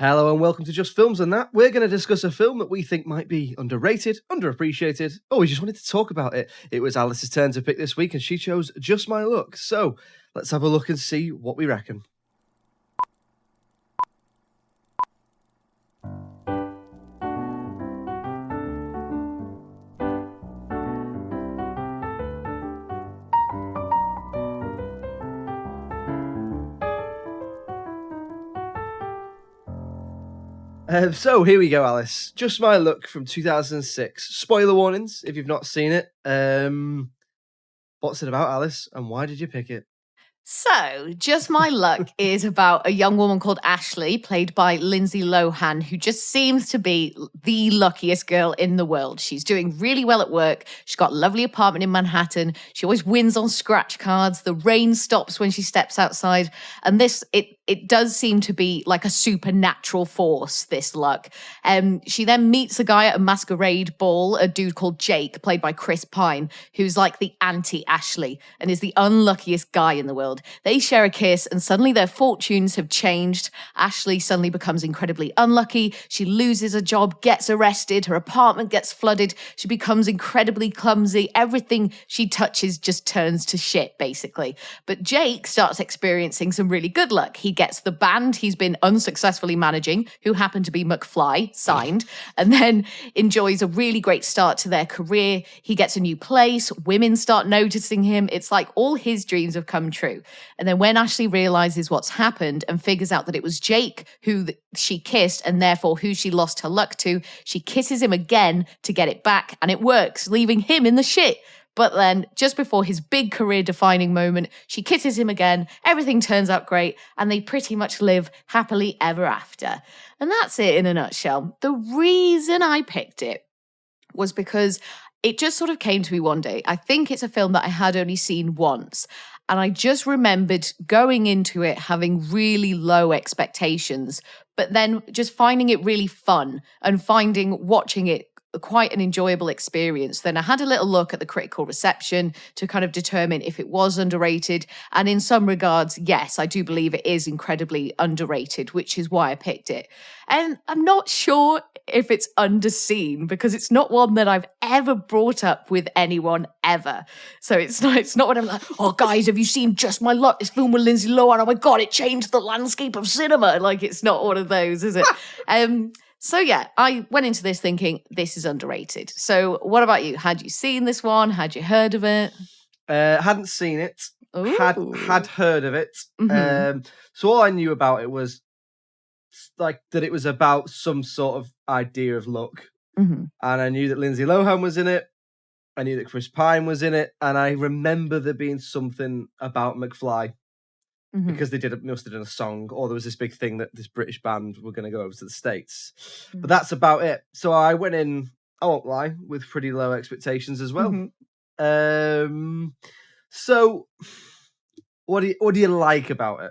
Hello and welcome to Just Films and That. We're going to discuss a film that we think might be underrated, underappreciated, or we just wanted to talk about it. It was Alice's turn to pick this week and she chose Just My Luck. So let's have a look and see what we reckon. So here we go, Alice. Just My Luck from 2006. Spoiler warnings if you've not seen it. What's it about, Alice, and why did you pick it? So, Just My Luck is about a young woman called Ashley, played by Lindsay Lohan, who just seems to be the luckiest girl in the world. She's doing really well at work. She's got a lovely apartment in Manhattan. She always wins on scratch cards. The rain stops when she steps outside. And it does seem to be like a supernatural force, this luck. She then meets a guy at a masquerade ball, a dude called Jake, played by Chris Pine, who's like the anti-Ashley and is the unluckiest guy in the world. They share a kiss and suddenly their fortunes have changed. Ashley suddenly becomes incredibly unlucky. She loses a job, gets arrested, her apartment gets flooded. She becomes incredibly clumsy. Everything she touches just turns to shit, basically. But Jake starts experiencing some really good luck. He gets the band he's been unsuccessfully managing, who happen to be McFly, signed, and then enjoys a really great start to their career. He gets a new place. Women start noticing him. It's like all his dreams have come true. And then when Ashley realizes what's happened and figures out that it was Jake who she kissed and therefore who she lost her luck to, she kisses him again to get it back, and it works, leaving him in the shit. But then, just before his big career-defining moment, she kisses him again, everything turns out great, and they pretty much live happily ever after. And that's it in a nutshell. The reason I picked it was because it just sort of came to me one day. I think it's a film that I had only seen once. And I just remembered going into it having really low expectations, but then just finding it really fun and watching it quite an enjoyable experience. Then I had a little look at the critical reception to kind of determine if it was underrated. And in some regards, yes, I do believe it is incredibly underrated, which is why I picked it. And I'm not sure if it's underseen because it's not one that I've ever brought up with anyone ever. So it's not what I'm like, oh guys, have you seen Just My Luck? This film with Lindsay Lohan. Oh my God, it changed the landscape of cinema. Like, it's not one of those, is it? So yeah, I went into this thinking this is underrated. So what about you? Had you seen this one? Had you heard of it? Hadn't seen it. Ooh. Had heard of it. Mm-hmm. So all I knew about it was like that it was about some sort of idea of luck. Mm-hmm. And I knew that Lindsay Lohan was in it. I knew that Chris Pine was in it. And I remember there being something about McFly. Mm-hmm. Because they must have done a song, or there was this big thing that this British band were going to go over to the States. Mm-hmm. But that's about it. So I went in, I won't lie, with pretty low expectations as well. Mm-hmm. So what do you like about it?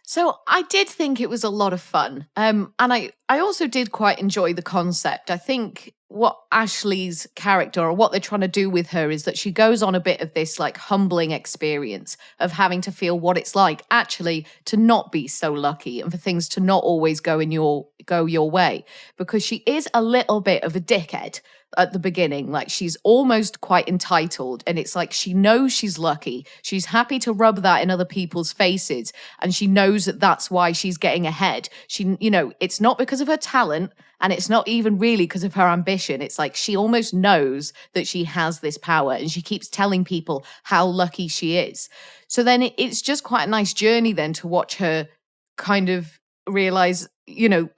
So I did think it was a lot of fun. And I also did quite enjoy the concept. I think what Ashley's character, or what they're trying to do with her, is that she goes on a bit of this like humbling experience of having to feel what it's like actually to not be so lucky and for things to not always go your way, because she is a little bit of a dickhead at the beginning. Like, she's almost quite entitled, and it's like she knows she's lucky. She's happy to rub that in other people's faces, and she knows that that's why she's getting ahead. She, it's not because of her talent, and it's not even really because of her ambition. It's like she almost knows that she has this power, and she keeps telling people how lucky she is. So then it's just quite a nice journey then to watch her kind of realize,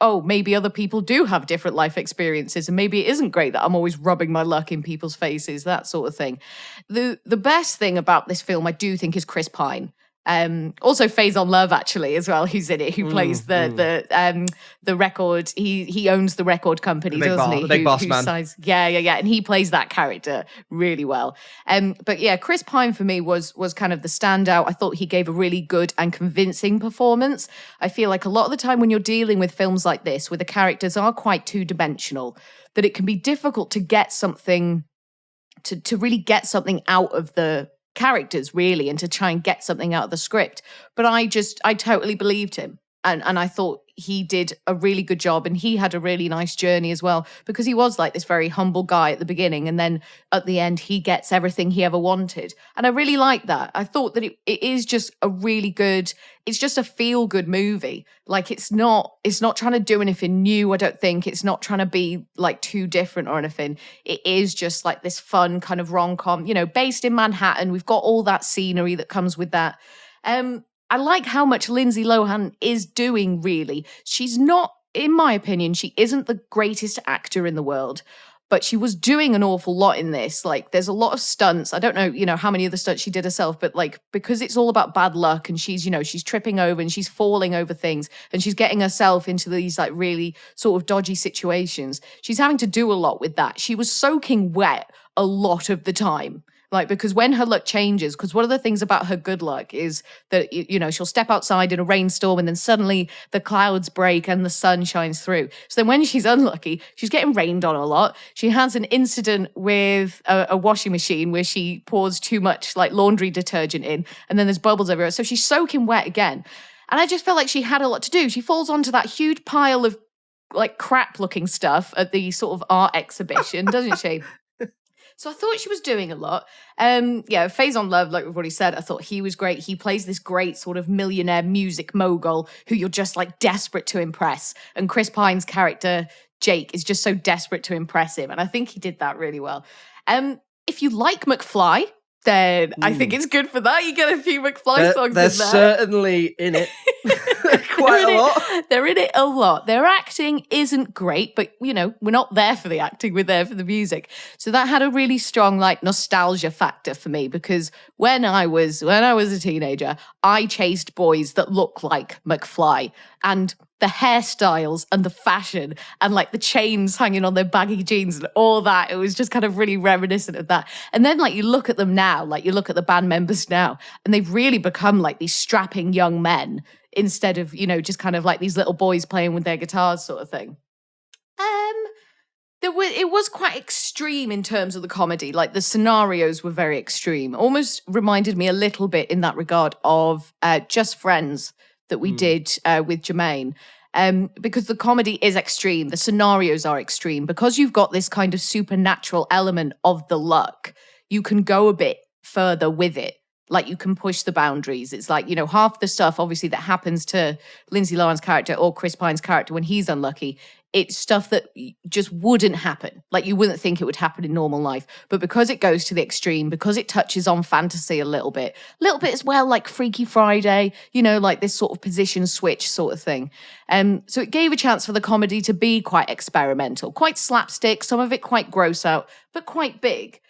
oh, maybe other people do have different life experiences, and maybe it isn't great that I'm always rubbing my luck in people's faces, that sort of thing. The best thing about this film, I do think, is Chris Pine. Also Faison Love, actually, as well, who's in it, who plays the record. He owns the record company, doesn't he? The big boss man. Yeah, and he plays that character really well. But yeah, Chris Pine for me was kind of the standout. I thought he gave a really good and convincing performance. I feel like a lot of the time when you're dealing with films like this, where the characters are quite two-dimensional, that it can be difficult to get something to really get something out of the characters, really, and to try and get something out of the script. But I totally believed him. And I thought he did a really good job, and he had a really nice journey as well, because he was like this very humble guy at the beginning, and then at the end he gets everything he ever wanted. And I really like that. I thought that it is just a really good, it's just a feel good movie. Like it's not trying to do anything new. I don't think it's not trying to be like too different or anything. It is just like this fun kind of rom-com, based in Manhattan. We've got all that scenery that comes with that. I like how much Lindsay Lohan is doing, really. She's not, in my opinion, she isn't the greatest actor in the world, but she was doing an awful lot in this. Like, there's a lot of stunts. I don't know, how many of the stunts she did herself, but like, because it's all about bad luck, and she's, she's tripping over and she's falling over things, and she's getting herself into these like really sort of dodgy situations. She's having to do a lot with that. She was soaking wet a lot of the time. Like, because when her luck changes, because one of the things about her good luck is that, she'll step outside in a rainstorm and then suddenly the clouds break and the sun shines through. So then when she's unlucky, she's getting rained on a lot. She has an incident with a washing machine where she pours too much like laundry detergent in, and then there's bubbles everywhere. So she's soaking wet again. And I just felt like she had a lot to do. She falls onto that huge pile of like crap looking stuff at the sort of art exhibition, doesn't she? So I thought she was doing a lot. Faison Love, like we've already said, I thought he was great. He plays this great sort of millionaire music mogul who you're just like desperate to impress. And Chris Pine's character, Jake, is just so desperate to impress him. And I think he did that really well. If you like McFly, then I think it's good for that. You get a few McFly songs in there. They're certainly in it. Quite a lot. They're in it a lot. Their acting isn't great, but we're not there for the acting, we're there for the music. So that had a really strong like nostalgia factor for me, because when I was a teenager, I chased boys that look like McFly, and the hairstyles and the fashion and like the chains hanging on their baggy jeans and all that, it was just kind of really reminiscent of that. And then like you look at them now, like you look at the band members now, and they've really become like these strapping young men instead of, just kind of like these little boys playing with their guitars sort of thing. It was quite extreme in terms of the comedy. Like the scenarios were very extreme. Almost reminded me a little bit in that regard of Just Friends that we did with Jermaine. Because the comedy is extreme. The scenarios are extreme. Because you've got this kind of supernatural element of the luck, you can go a bit further with it. Like you can push the boundaries. It's like, half the stuff obviously that happens to Lindsay Lohan's character or Chris Pine's character when he's unlucky, it's stuff that just wouldn't happen. Like you wouldn't think it would happen in normal life. But because it goes to the extreme, because it touches on fantasy a little bit as well, like Freaky Friday, like this sort of position switch sort of thing. So it gave a chance for the comedy to be quite experimental, quite slapstick, some of it quite gross out, but quite big.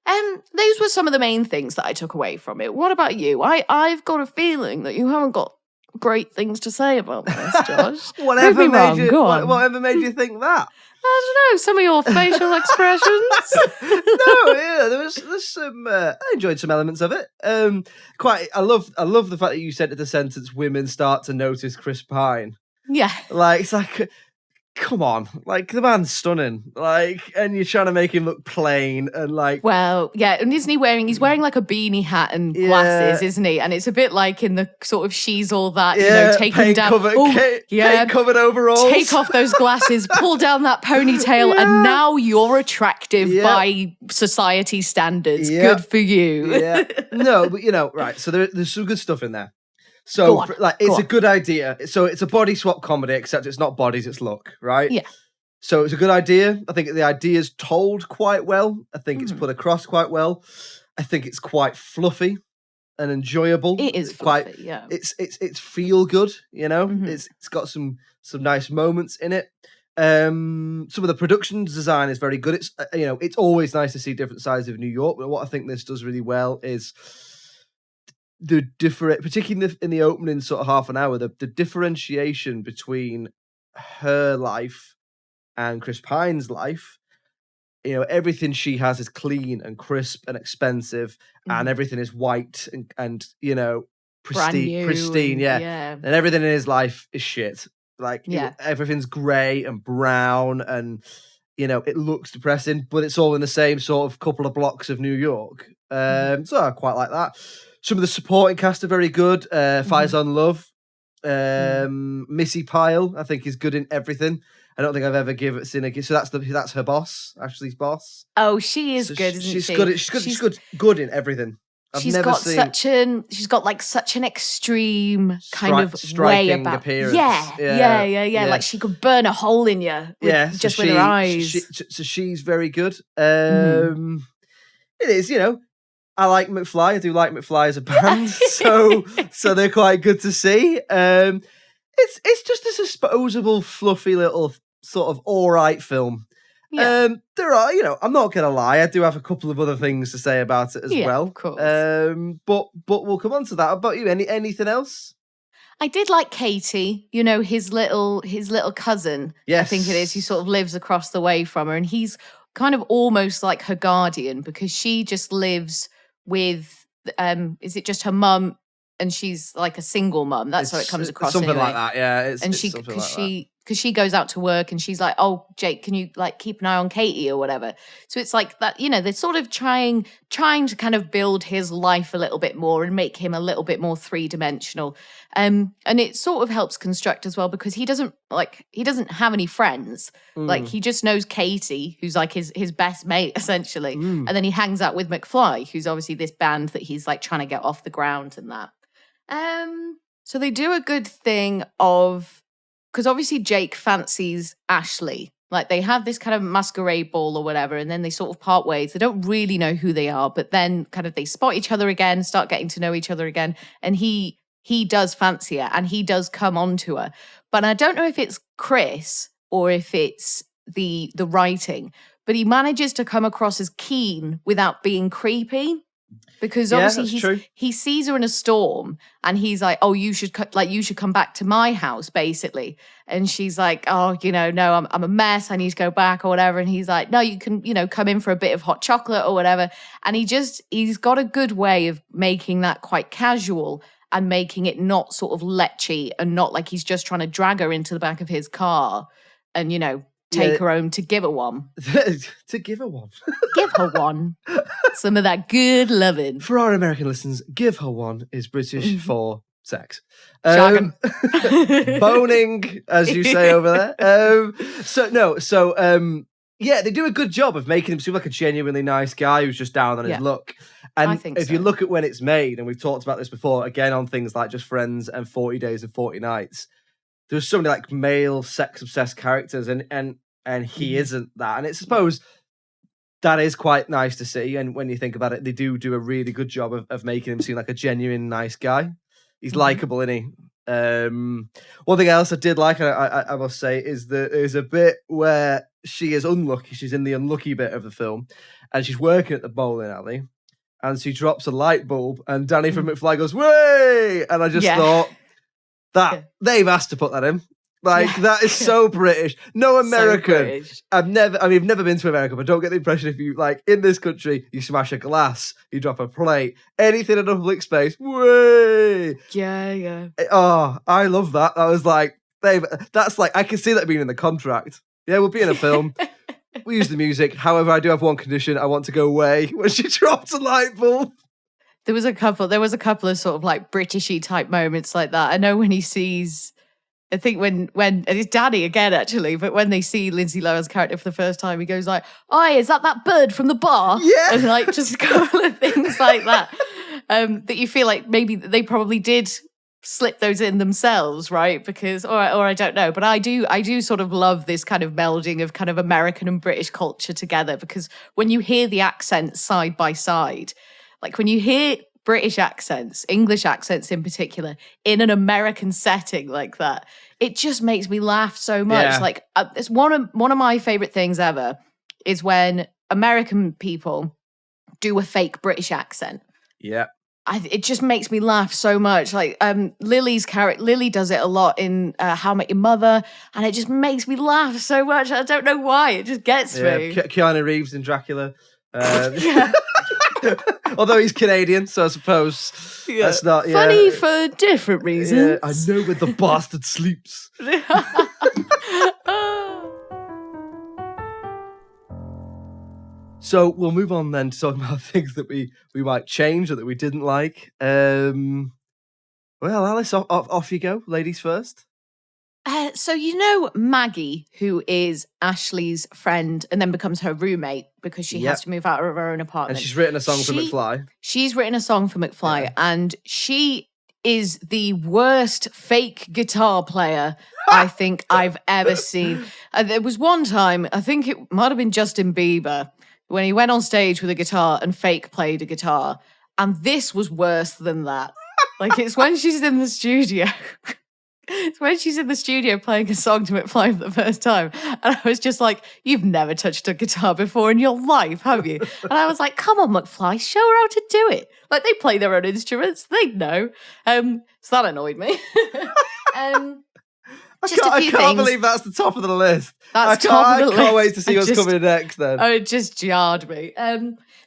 Those were some of the main things that I took away from it. What about you? I've got a feeling that you haven't got great things to say about this, Josh. Whatever made you think that? I don't know, some of your facial expressions. There's some. I enjoyed some elements of it. I love the fact that you said at the sentence, "Women start to notice Chris Pine." Yeah, like it's like. Come on, like the man's stunning, like, and you're trying to make him look plain and like. Well, yeah, and isn't he he's wearing like a beanie hat and glasses, isn't he? And it's a bit like in the sort of She's All That, taking down, paint covered overalls. Take off those glasses, pull down that ponytail, and now you're attractive by society standards. Good for you. Yeah, no, but right. So there's some good stuff in there. So, it's a good idea. So it's a body swap comedy, except it's not bodies, it's look, right? Yeah. So it's a good idea. I think the idea's told quite well. I think it's put across quite well. I think it's quite fluffy and enjoyable. It is fluffy, yeah. It's feel good, It's got some nice moments in it. Some of the production design is very good. It's it's always nice to see different sides of New York, but what I think this does really well is the particularly in the opening sort of half an hour, the differentiation between her life and Chris Pine's life. Everything she has is clean and crisp and expensive, and everything is white and pristine, and everything in his life is shit. Like everything's grey and brown, and it looks depressing, but it's all in the same sort of couple of blocks of New York. So I quite like that. Some of the supporting cast are very good. Faison Love, Missy Pyle, I think, is good in everything. I don't think I've ever seen a. So that's her boss, Ashley's boss. Oh, she is So good, isn't she's she? good. She's good in everything. I've never seen She's got like such an extreme kind of way striking about appearance. Yeah. Like she could burn a hole in you with, just with her eyes. So she's very good. Mm-hmm. It is, I like McFly. I do like McFly as a band, so they're quite good to see. It's just a disposable, fluffy little sort of all right film. Yeah. There are, I'm not gonna lie, I do have a couple of other things to say about it as well. Of course. But we'll come on to that. How about you? Anything else? I did like Katie, his little cousin. Yes. I think it is, who sort of lives across the way from her, and he's kind of almost like her guardian because she just lives with is it just her mum, and she's like a single mum. That's how it comes across. Something anyway. like that, yeah. Because she goes out to work and she's like, "Oh, Jake, can you like keep an eye on Katie or whatever?" So it's like that, they're sort of trying to kind of build his life a little bit more and make him a little bit more three-dimensional. And it sort of helps construct as well because he doesn't have any friends. Like he just knows Katie, who's like his best mate essentially, and then he hangs out with McFly, who's obviously this band that he's like trying to get off the ground and that. So they do a good thing of. Because obviously Jake fancies Ashley. Like they have this kind of masquerade ball or whatever, and then they sort of part ways. They don't really know who they are, but then kind of they spot each other again, start getting to know each other again, and he does fancy her, and he does come on to her. But I don't know if it's Chris or if it's the writing, but he manages to come across as keen without being creepy. Because obviously he sees her in a storm and he's like, "Oh, you should come back to my house," basically. And she's like, "Oh, no, I'm a mess. I need to go back or whatever." And he's like, "No, you can, come in for a bit of hot chocolate or whatever." And he's got a good way of making that quite casual and making it not sort of lechy and not like he's just trying to drag her into the back of his car and, take her home to give her one. To give her one. Give her one. Some of that good loving. For our American listeners, give her one is British for sex. Boning, as you say over there. They do a good job of making him seem like a genuinely nice guy who's just down on his luck. And if you look at when it's made, and we've talked about this before, again on things like Just Friends and 40 Days and 40 Nights, there's so many like male sex-obsessed characters, and he isn't that. And I suppose that is quite nice to see. And when you think about it, they do a really good job of making him seem like a genuine nice guy. He's likable, isn't he? One thing else I did like, I must say, is there's a bit where she is unlucky. She's in the unlucky bit of the film, and she's working at the bowling alley, and she drops a light bulb, and Danny from McFly goes, "Way!" And I just thought that they've asked to put that in. Like that is so British. No American. So British. I've never been to America, but don't get the impression if you like in this country, you smash a glass, you drop a plate, anything in a public space. Way. Yeah. Oh, I love that. I was like, that's like I can see that being in the contract. Yeah, we'll be in a film. We use the music. However, I do have one condition. I want to go away when she drops a light bulb. There was a couple of sort of like Britishy type moments like that. I know when he sees. I think when and it's Danny again actually, but when they see Lindsay Lohan's character for the first time, he goes like, "Oh, is that bird from the bar?" Yeah, and like just a couple of things like that. That you feel like maybe they probably did slip those in themselves, right? Because or I don't know, but I do sort of love this kind of melding of kind of American and British culture together because when you hear the accents side by side, like when you hear British accents, English accents in particular, in an American setting like that, it just makes me laugh so much. Yeah. Like it's one of my favorite things ever is when American people do a fake British accent. Yeah. It just makes me laugh so much. Like Lily's character, Lily does it a lot in How I Met Your Mother, and it just makes me laugh so much. I don't know why. It just gets me. Keanu Reeves in Dracula. Although he's Canadian, so I suppose that's not funny for different reasons. I know where the bastard sleeps. So we'll move on then to talking about things that we might change or that we didn't like. Well, Alice, off you go. Ladies first. So you know Maggie, who is Ashley's friend and then becomes her roommate because she has to move out of her own apartment. And she's written a song for McFly. She's written a song for McFly, and she is the worst fake guitar player I think I've ever seen. There was one time, I think it might have been Justin Bieber, when he went on stage with a guitar and fake played a guitar. And this was worse than that. Like, it's when she's in the studio. It's when she's in the studio playing a song to McFly for the first time. And I was just like, you've never touched a guitar before in your life, have you? And I was like, come on, McFly, show her how to do it. Like, they play their own instruments. They'd know. So that annoyed me. I can't believe that's the top of the list. That's top of the list. I can't wait to see what's coming next then. Oh, it just jarred me.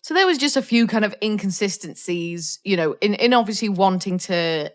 So there was just a few kind of inconsistencies, in obviously wanting to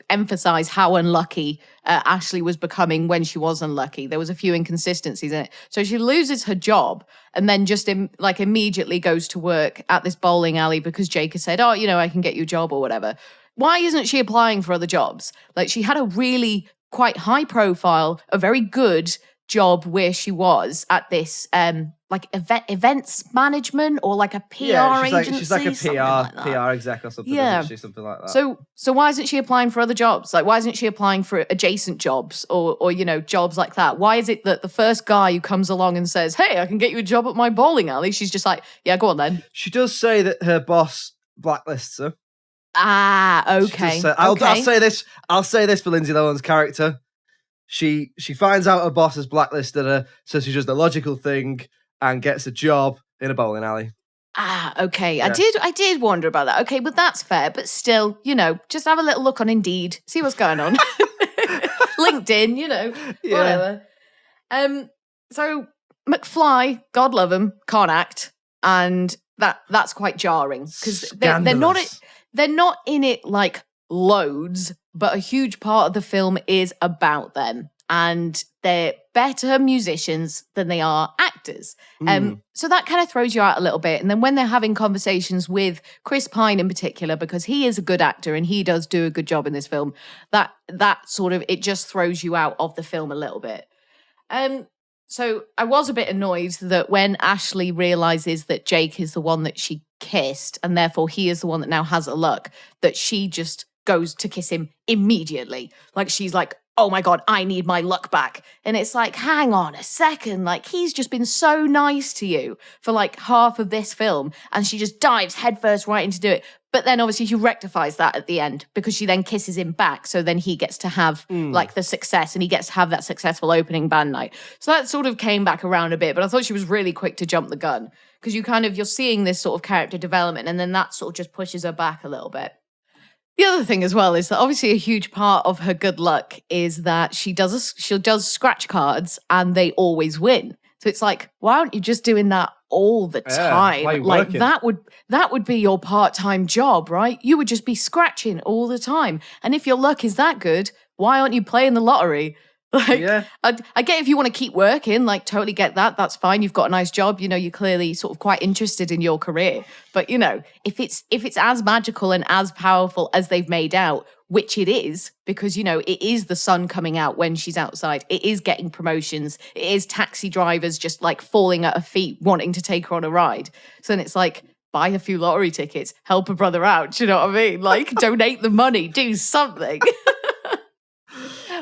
emphasize how unlucky Ashley was becoming when she was unlucky. There was a few inconsistencies in it. So she loses her job and then just immediately goes to work at this bowling alley because Jake has said, I can get you a job or whatever. Why isn't she applying for other jobs? Like, she had a really quite high profile, a very good job where she was at this events management or like a PR agency. She's like a PR exec or something, isn't she? Something like that. So why isn't she applying for other jobs? Like, why isn't she applying for adjacent jobs or jobs like that? Why is it that the first guy who comes along and says, hey, I can get you a job at my bowling alley, she's just like, yeah, go on then. She does say that her boss blacklists her. Ah, okay. I'll say this. I'll say this for Lindsay Lohan's character. She finds out her boss has blacklisted her, so she does the logical thing and gets a job in a bowling alley. Ah, okay. Yeah. I did wonder about that. Okay, but that's fair. But still, just have a little look on Indeed, see what's going on. LinkedIn, whatever. So McFly, God love him, can't act, and that's quite jarring because they're not in it like loads, but a huge part of the film is about them. And they're better musicians than they are actors. So that kind of throws you out a little bit. And then when they're having conversations with Chris Pine in particular, because he is a good actor and he does do a good job in this film, that sort of, it just throws you out of the film a little bit. So I was a bit annoyed that when Ashley realizes that Jake is the one that she kissed, and therefore he is the one that now has a look, that she just goes to kiss him immediately. Like, she's like, oh my God, I need my luck back. And it's like, hang on a second. Like, he's just been so nice to you for like half of this film. And she just dives headfirst right into do it. But then obviously she rectifies that at the end because she then kisses him back. So then he gets to have like the success and he gets to have that successful opening band night. So that sort of came back around a bit. But I thought she was really quick to jump the gun because you're seeing this sort of character development and then that sort of just pushes her back a little bit. The other thing as well is that obviously a huge part of her good luck is that she does scratch cards and they always win. So it's like, why aren't you just doing that all the time? Like working? that would be your part-time job, right? You would just be scratching all the time. And if your luck is that good, why aren't you playing the lottery? Like, yeah. I get if you want to keep working, like totally get that. That's fine. You've got a nice job. You're clearly sort of quite interested in your career. But if it's as magical and as powerful as they've made out, which it is, because it is the sun coming out when she's outside. It is getting promotions. It is taxi drivers just like falling at her feet, wanting to take her on a ride. So then it's like, buy a few lottery tickets, help a brother out. Do you know what I mean? Like, donate the money, do something.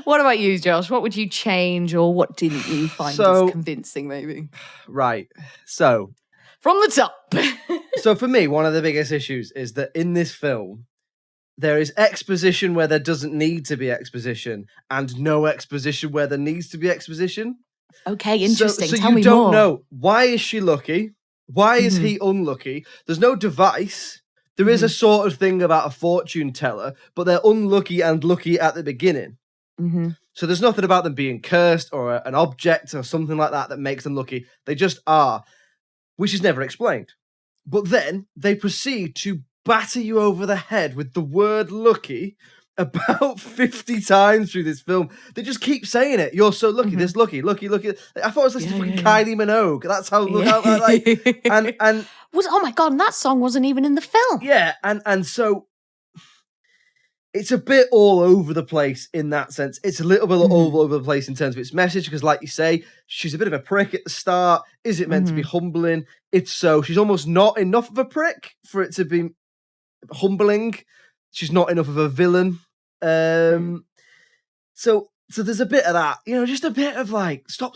What about you, Josh? What would you change or what didn't you find as convincing, maybe? Right. So, from the top. So for me, one of the biggest issues is that in this film, there is exposition where there doesn't need to be exposition and no exposition where there needs to be exposition. Okay, interesting. So Tell me more. you don't know, why is she lucky? Why is he unlucky? There's no device. There is a sort of thing about a fortune teller, but they're unlucky and lucky at the beginning. So there's nothing about them being cursed or an object or something like that makes them lucky. They just are, which is never explained. But then they proceed to batter you over the head with the word lucky about 50 times through this film. They just keep saying it. You're so lucky, this lucky. I thought it was listening to Kylie Minogue. That's how and oh my God, and that song wasn't even in the film. Yeah, and so it's a bit all over the place in that sense. It's a little bit all over the place in terms of its message, because like you say, she's a bit of a prick at the start. Is it meant to be humbling? If so, she's almost not enough of a prick for it to be humbling. She's not enough of a villain. So there's a bit of that, just a bit of like, stop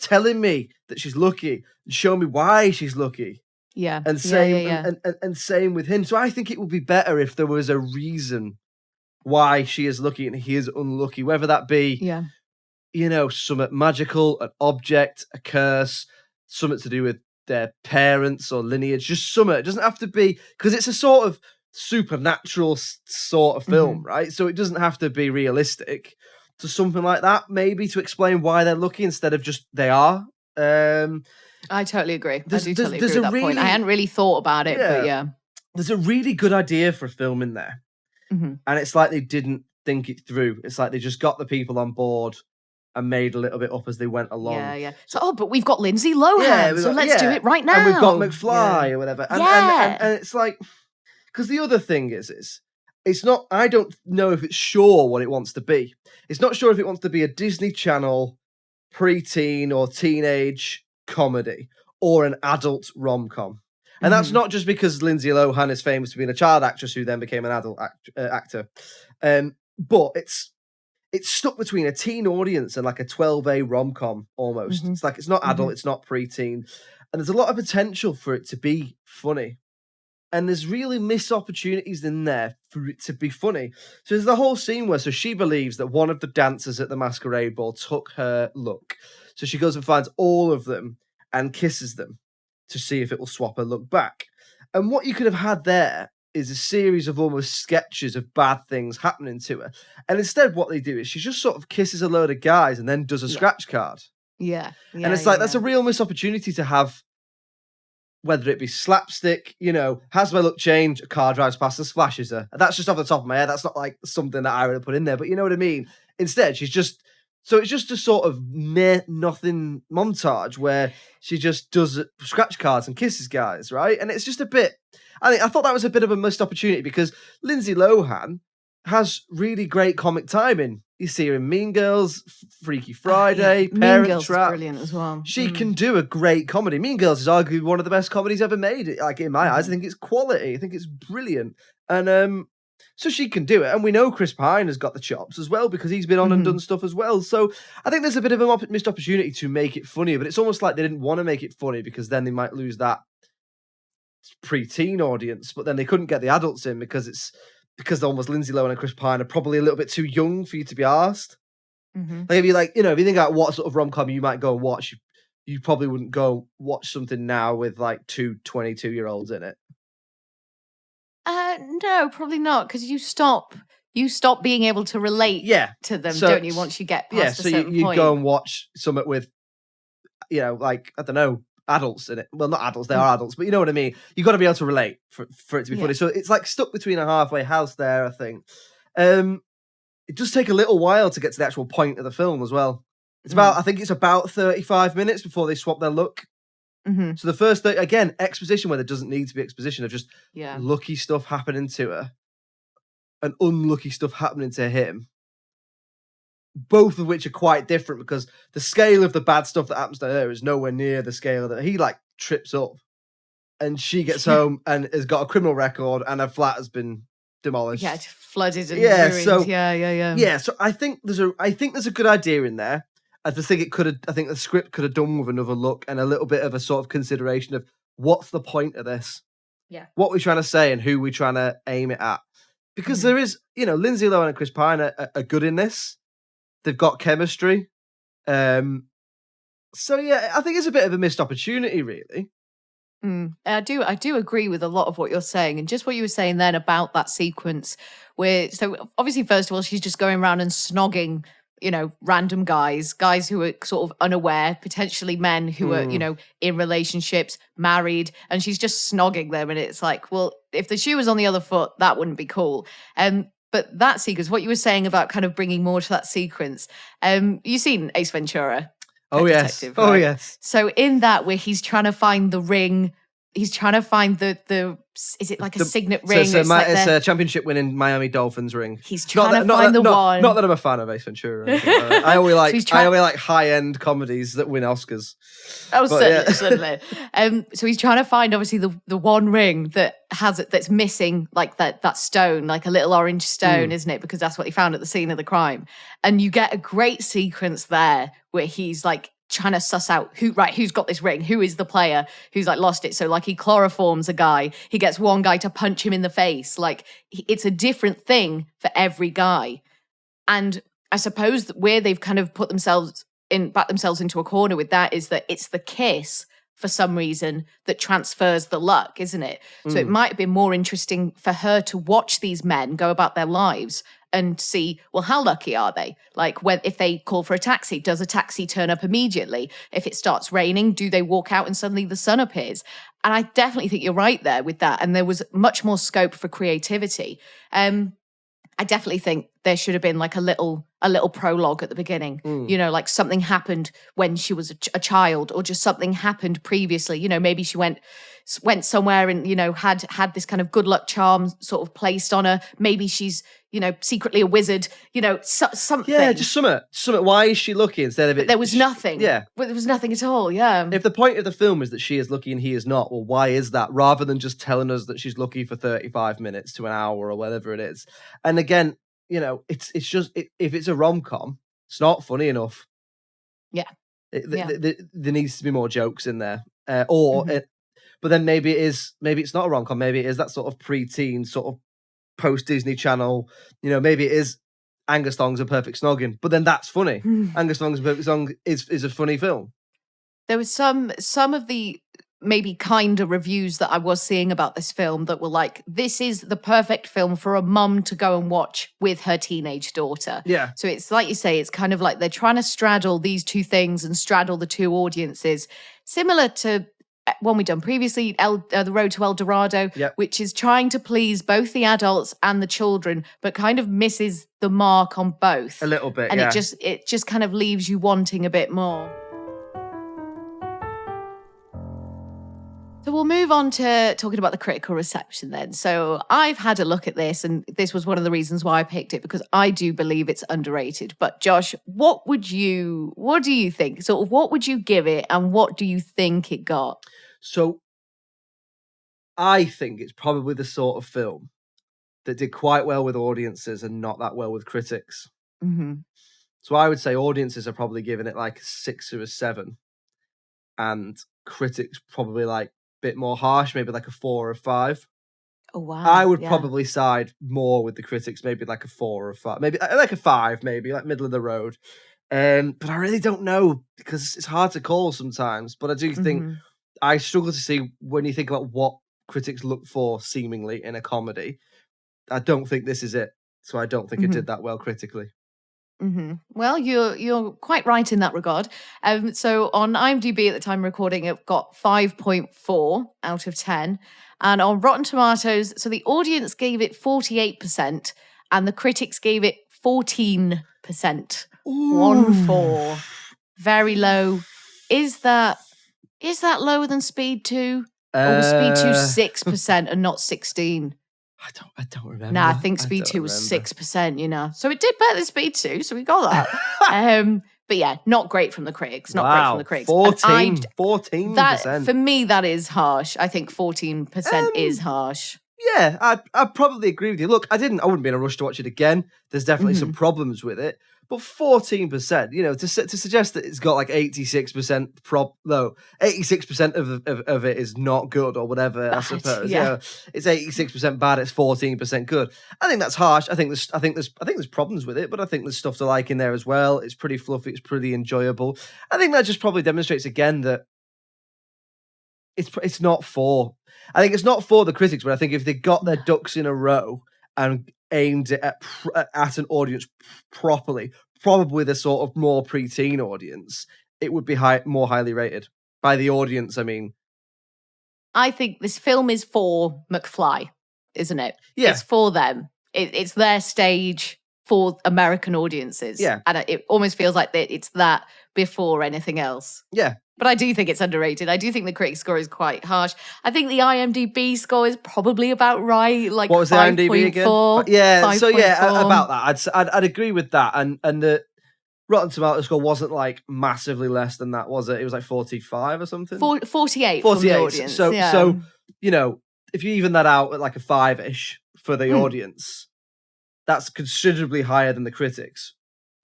telling me that she's lucky and show me why she's lucky. Yeah. And same and same with him. So I think it would be better if there was a reason why she is lucky and he is unlucky, whether that be, something magical, an object, a curse, something to do with their parents or lineage, just something. It doesn't have to be, because it's a sort of supernatural sort of film, right? So it doesn't have to be realistic. To something like that, maybe to explain why they're lucky instead of just they are. I totally agree. I do totally agree with that point. I hadn't really thought about it, but yeah. There's a really good idea for a film in there. And it's like they didn't think it through. It's like they just got the people on board and made a little bit up as they went along. Yeah. So, but we've got Lindsay Lohan, so let's do it right now. And we've got McFly or whatever. And it's like, because the other thing is it's not, I don't know if it's sure what it wants to be. It's not sure if it wants to be a Disney Channel preteen or teenage comedy or an adult rom-com. And that's not just because Lindsay Lohan is famous for being a child actress who then became an adult actor. But it's stuck between a teen audience and like a 12A rom-com almost. It's like, it's not adult, it's not preteen. And there's a lot of potential for it to be funny. And there's really missed opportunities in there for it to be funny. So there's the whole scene where she believes that one of the dancers at the masquerade ball took her look. So she goes and finds all of them and kisses them to see if it will swap her look back. And what you could have had there is a series of almost sketches of bad things happening to her. And instead what they do is she just sort of kisses a load of guys and then does a scratch card. Yeah. And it's like, that's a real missed opportunity to have, whether it be slapstick, has my look changed, a car drives past and splashes her. That's just off the top of my head. That's not like something that I would have put in there, but you know what I mean? Instead, it's just a sort of nothing montage where she just does scratch cards and kisses guys, right? And it's just a bit, I thought that was a bit of a missed opportunity, because Lindsay Lohan has really great comic timing. You see her in Mean Girls, Freaky Friday, Parent Mean Girls Trap. Is brilliant as well. She can do a great comedy. Mean Girls is arguably one of the best comedies ever made. Like, in my eyes, I think it's quality. I think it's brilliant. And so she can do it. And we know Chris Pine has got the chops as well, because he's been on and done stuff as well. So I think there's a bit of a missed opportunity to make it funnier, but it's almost like they didn't want to make it funny because then they might lose that pre-teen audience, but then they couldn't get the adults in because almost Lindsay Lohan and Chris Pine are probably a little bit too young for you to be asked. Like, if you think about what sort of rom-com you might go and watch, you probably wouldn't go watch something now with like 2 22-year-olds in it. No, probably not, because you stop being able to relate to them, don't you, once you get past a certain point. You go and watch something with, like, I don't know, adults in it. Well, not adults, they are adults, but you know what I mean? You've got to be able to relate for it to be funny. So it's like stuck between a halfway house there, I think. It does take a little while to get to the actual point of the film as well. I think it's about 35 minutes before they swap their look. So the first, again, exposition where there doesn't need to be exposition of just lucky stuff happening to her and unlucky stuff happening to him. Both of which are quite different, because the scale of the bad stuff that happens to her is nowhere near the scale that he like trips up, and she gets home and has got a criminal record and her flat has been demolished. Yeah, flooded and ruined. So, yeah. So I think there's a good idea in there. I think the script could have done with another look and a little bit of a sort of consideration of what's the point of this? Yeah. What we're trying to say and who we're trying to aim it at. Because there is, Lindsay Lohan and Chris Pine are good in this. They've got chemistry. So yeah, I think it's a bit of a missed opportunity, really. I do agree with a lot of what you're saying, and just what you were saying then about that sequence where, so obviously, first of all, she's just going around and snogging, random guys who are sort of unaware, potentially men who are, in relationships, married, and she's just snogging them. And it's like, well, if the shoe was on the other foot, that wouldn't be cool. But that sequence, what you were saying about kind of bringing more to that sequence, you've seen Ace Ventura. Oh, yes. Detective, right? Oh, yes. So in that, where he's trying to find the ring he's trying to find the is it like a signet So ring? it's a championship winning Miami Dolphins ring. He's trying to find the one. Not that I'm a fan of Ace Ventura. Or anything like that. I only like high end comedies that win Oscars. Oh, but certainly. So he's trying to find obviously the one ring that's missing, like that stone, like a little orange stone, isn't it? Because that's what he found at the scene of the crime. And you get a great sequence there where he's like trying to suss out who's got this ring, who is the player who's like lost it. So like he chloroforms a guy, he gets one guy to punch him in the face. Like it's a different thing for every guy. And I suppose that where they've kind of backed themselves into a corner with that is that it's the kiss for some reason that transfers the luck, isn't it? So it might have been more interesting for her to watch these men go about their lives and see, well, how lucky are they? Like if they call for a taxi, does a taxi turn up immediately? If it starts raining, do they walk out and suddenly the sun appears? And I definitely think you're right there with that. And there was much more scope for creativity. I definitely think there should have been like a little prologue at the beginning. You know, like something happened when she was a child, or just something happened previously. You know, maybe she went somewhere and, you know, had this kind of good luck charm sort of placed on her. Maybe she's, you know, secretly a wizard, you know, something. Yeah, just something. Why is she lucky instead of it? But there was nothing. Yeah. But there was nothing at all, yeah. If the point of the film is that she is lucky and he is not, well, why is that? Rather than just telling us that she's lucky for 35 minutes to an hour or whatever it is. And again, you know, it's just, if it's a rom-com, it's not funny enough. Yeah. There needs to be more jokes in there. But then maybe it's not a rom-com. Maybe it is that sort of pre-teen, sort of post-Disney Channel. You know, maybe it is Angus Thongs and Perfect Snogging. But then that's funny. Angus Thongs and Perfect Song is a funny film. There was some of the maybe kinder reviews that I was seeing about this film that were like, this is the perfect film for a mum to go and watch with her teenage daughter. Yeah. So it's like you say, it's kind of like they're trying to straddle these two things and straddle the two audiences, similar to one we've done previously, The Road to El Dorado, which is trying to please both the adults and the children, but kind of misses the mark on both. A little bit, and it just kind of leaves you wanting a bit more. So we'll move on to talking about the critical reception then. So I've had a look at this, and this was one of the reasons why I picked it, because I do believe it's underrated. But Josh, what do you think? Sort of what would you give it, and what do you think it got? So I think it's probably the sort of film that did quite well with audiences and not that well with critics. Mm-hmm. So I would say audiences are probably giving it like a 6 or a 7, and critics probably like bit more harsh, maybe like a 4 or a 5. Oh wow! I would probably side more with the critics, maybe like a 4 or a 5, maybe like a 5, maybe like middle of the road. But I really don't know, because it's hard to call sometimes. But I do think I struggle to see, when you think about what critics look for seemingly in a comedy, I don't think this is it. So I don't think it did that well critically. Mm-hmm. Well, you're quite right in that regard. So on IMDb at the time of recording, it got 5.4 out of 10. And on Rotten Tomatoes, so the audience gave it 48% and the critics gave it 14%. Ooh. 1-4. Very low. Is that lower than Speed 2? Or was Speed 2 6% and not 16? I don't remember. Nah, I think Speed 2 was 6%, you know. So it did better than Speed 2, so we got that. But yeah, not great from the critics. Not great from the critics. 14%. That, for me, that is harsh. I think 14% is harsh. Yeah, I'd probably agree with you. Look, I wouldn't be in a rush to watch it again. There's definitely some problems with it. But 14%, you know, to suggest that it's got like 86% 86% of it is not good or whatever, bad, I suppose. Yeah. You know, it's 86% bad, it's 14% good. I think that's harsh. I think there's problems with it, but I think there's stuff to like in there as well. It's pretty fluffy, it's pretty enjoyable. I think that just probably demonstrates again that it's not for. I think it's not for the critics, but I think if they got their ducks in a row and aimed it at an audience properly, probably the sort of more preteen audience, it would be more highly rated. By the audience, I mean, I think this film is for McFly, isn't it? Yeah. It's for them. It's their stage. for American audiences. Yeah. And it almost feels like it's that before anything else. Yeah. But I do think it's underrated. I do think the critic score is quite harsh. I think the IMDb score is probably about right. Like, what was the IMDb again? 5.4. Yeah, 5. so yeah, 4. about that. I'd agree with that. And the Rotten Tomatoes score wasn't like massively less than that, was it? It was like 45 or something. 48 from the audience. So you know, if you even that out at like a 5-ish for the Mm. audience, that's considerably higher than the critics.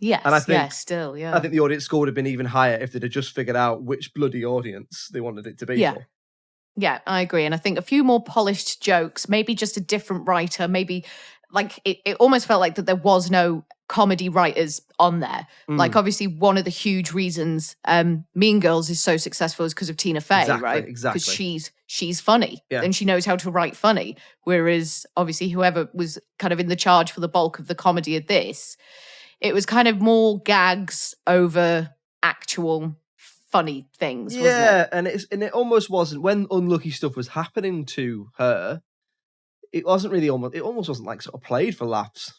Yes, And I think, still, yeah. I think the audience score would have been even higher if they'd have just figured out which bloody audience they wanted it to be for. Yeah, I agree. And I think a few more polished jokes, maybe just a different writer, maybe like it almost felt like that there was no comedy writers on there. Like, obviously, one of the huge reasons Mean Girls is so successful is because of Tina Fey, right? Exactly. Because she's funny and she knows how to write funny. Whereas, obviously, whoever was kind of in the charge for the bulk of the comedy of this, it was kind of more gags over actual funny things, wasn't it? And it almost wasn't, when unlucky stuff was happening to her, it wasn't really it almost wasn't like sort of played for laughs.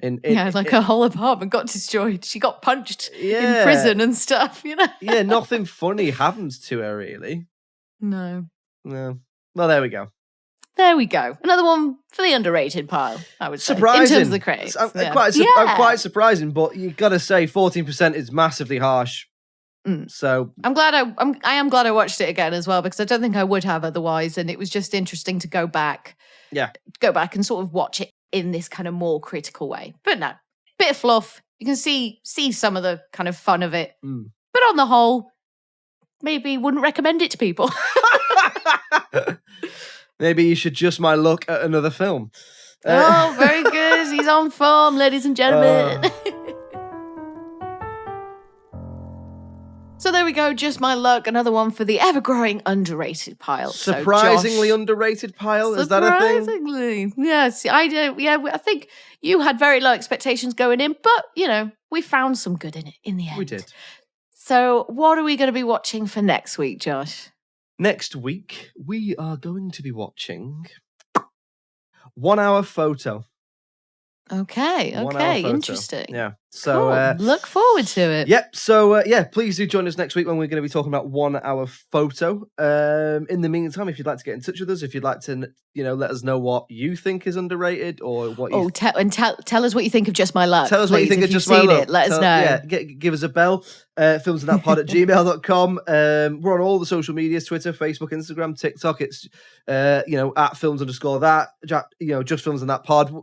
Like her whole apartment got destroyed. She got punched in prison and stuff, you know? Yeah, nothing funny happens to her, really. No. Well, there we go. There we go. Another one for the underrated pile, I would say. Surprising. In terms of the critics. Quite surprising, but you got to say 14% is massively harsh. So I am glad I watched it again as well, because I don't think I would have otherwise, and it was just interesting to go back. Yeah. Go back and sort of watch it in this kind of more critical way. But no, bit of fluff. You can see some of the kind of fun of it. But on the whole, maybe wouldn't recommend it to people. Maybe you should just my luck at another film. Oh, very good. He's on form, ladies and gentlemen. So there we go. Just my luck. Another one for the ever-growing underrated pile. Surprisingly underrated pile. Is that a thing? Surprisingly, yes. I do. Yeah, I think you had very low expectations going in, but you know, we found some good in it in the end. We did. So, what are we going to be watching for next week, Josh? Next week, we are going to be watching 1 Hour Photo. Okay, interesting. Yeah. So cool. Look forward to it. Yep. So please do join us next week when we're going to be talking about 1 Hour Photo. In the meantime, if you'd like to get in touch with us, if you'd like to, let us know what you think is underrated or what you tell us what you think of Just My Luck. Tell us what you think of Just My Luck. Let us know. Yeah, give us a bell. filmsandthatpod@gmail.com. We're on all the social medias: Twitter, Facebook, Instagram, TikTok. It's at films_that. Just Films and That Pod.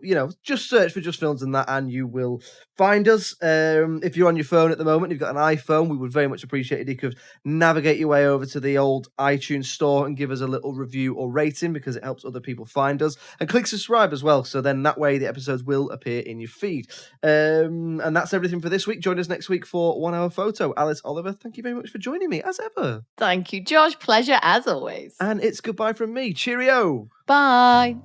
Just search for Just Films and That, and you will find us. If you're on your phone at the moment, you've got an iPhone, we would very much appreciate it if you could navigate your way over to the old iTunes store and give us a little review or rating, because it helps other people find us, and click subscribe as well, so then that way the episodes will appear in your feed. And that's everything for this week. Join us next week for 1 Hour Photo. Alice, Oliver, thank you very much for joining me as ever. Thank you, Josh. Pleasure as always. And it's goodbye from me. Cheerio. Bye.